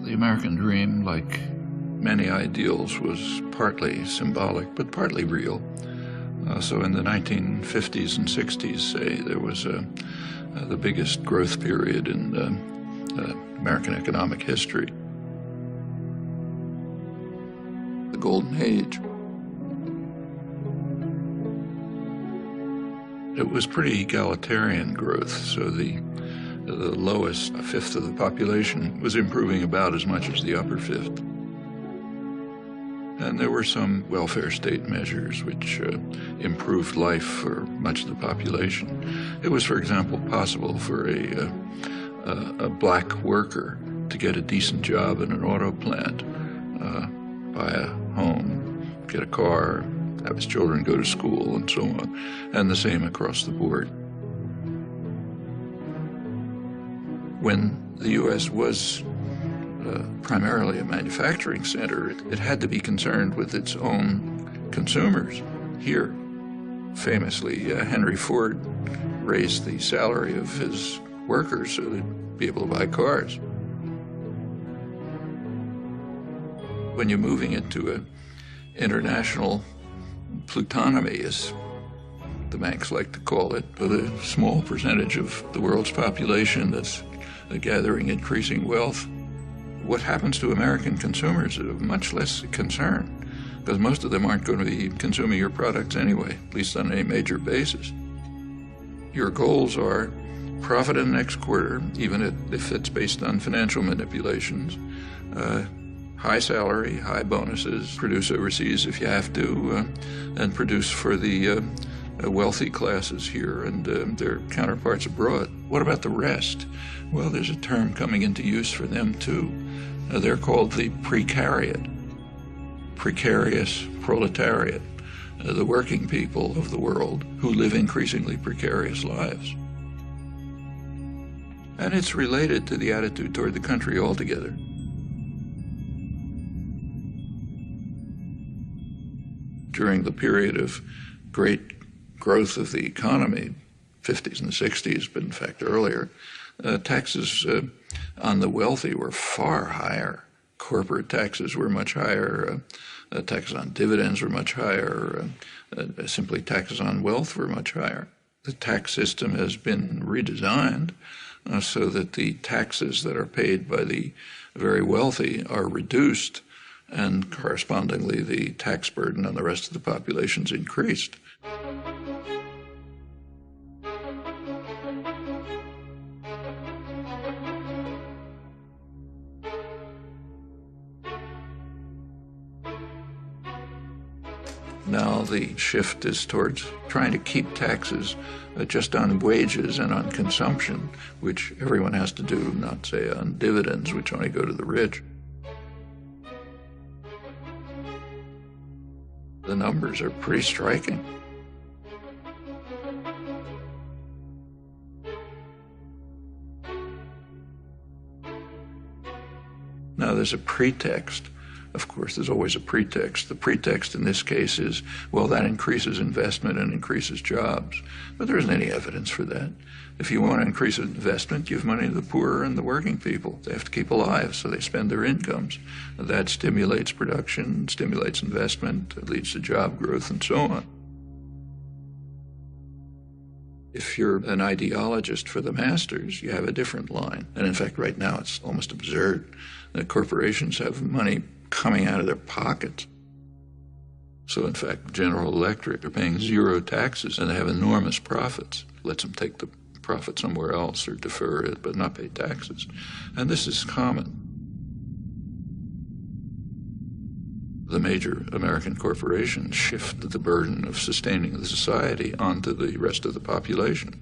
The American dream, like many ideals, was partly symbolic, but partly real. So in the 1950s and 60s, say, there was the biggest growth period in American economic history. The Golden Age. It was pretty egalitarian growth, so the lowest fifth of the population was improving about as much as the upper fifth. And there were some welfare state measures which improved life for much of the population. It was, for example, possible for a black worker to get a decent job in an auto plant, buy a home, get a car, have his children go to school, and so on, and the same across the board. When the U.S. was primarily a manufacturing center, it had to be concerned with its own consumers. Here, famously, Henry Ford raised the salary of his workers so they'd be able to buy cars. When you're moving into an international plutonomy, as the banks like to call it, with a small percentage of the world's population that's gathering increasing wealth, what happens to American consumers is of much less concern, because most of them aren't going to be consuming your products anyway, at least on any major basis. Your goals are profit in the next quarter, even if it's based on financial manipulations, high salary, high bonuses, produce overseas if you have to, and produce for the wealthy classes here and their counterparts abroad. What about the rest? Well, there's a term coming into use for them too. They're called the precariat, precarious proletariat, the working people of the world who live increasingly precarious lives. And it's related to the attitude toward the country altogether. During the period of great growth of the economy, 50s and 60s, but in fact earlier, taxes on the wealthy were far higher. Corporate taxes were much higher. Taxes on dividends were much higher. Simply taxes on wealth were much higher. The tax system has been redesigned so that the taxes that are paid by the very wealthy are reduced, and correspondingly the tax burden on the rest of the population's increased. Now the shift is towards trying to keep taxes just on wages and on consumption, which everyone has to do, not say on dividends, which only go to the rich. The numbers are pretty striking. Now there's a pretext. Of course, there's always a pretext. The pretext in this case is, well, that increases investment and increases jobs. But there isn't any evidence for that. If you want to increase investment, give money to the poor and the working people. They have to keep alive, so they spend their incomes. That stimulates production, stimulates investment, it leads to job growth, and so on. If you're an ideologist for the masters, you have a different line. And in fact, right now, it's almost absurd that corporations have money coming out of their pockets. So in fact, General Electric are paying zero taxes and they have enormous profits. Lets them take the profit somewhere else or defer it, but not pay taxes. And this is common. The major American corporations shift the burden of sustaining the society onto the rest of the population.